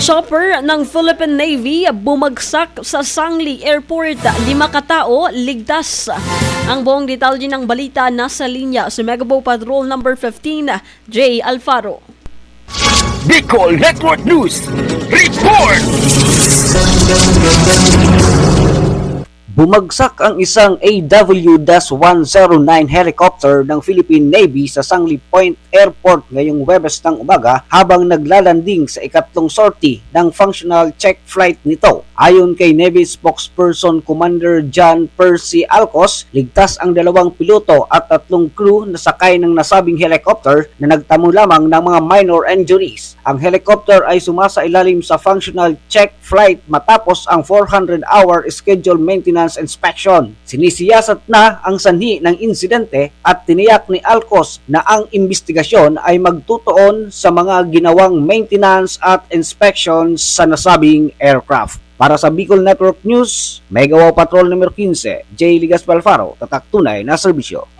Chopper ng Philippine Navy bumagsak sa Sangli Airport. 5 katao ligtas. Ang buong detalye ng balita nasa linya sa Megapo Patrol number 15, J. Alfaro. Bicol Network News Report! Bumagsak ang isang AW-109 helicopter ng Philippine Navy sa Sangli Point Airport ngayong Huwebes ng umaga habang naglalanding sa ikatlong sortie ng functional check flight nito. Ayon kay Navy spokesperson Commander John Percy Alcos, ligtas ang 2 piloto at 3 crew na sakay ng nasabing helicopter na nagtamo lamang ng mga minor injuries. Ang helicopter ay sumasailalim sa functional check flight matapos ang 400-hour scheduled maintenance inspection. Sinisiyasat na ang sanhi ng insidente at tiniyak ni Alcos na ang investigasyon ay magtutuon sa mga ginawang maintenance at inspection sa nasabing aircraft. Para sa Bicol Network News, Megapo Patrol number 15, J. Ligas Alfaro, tatak tunay na serbisyo.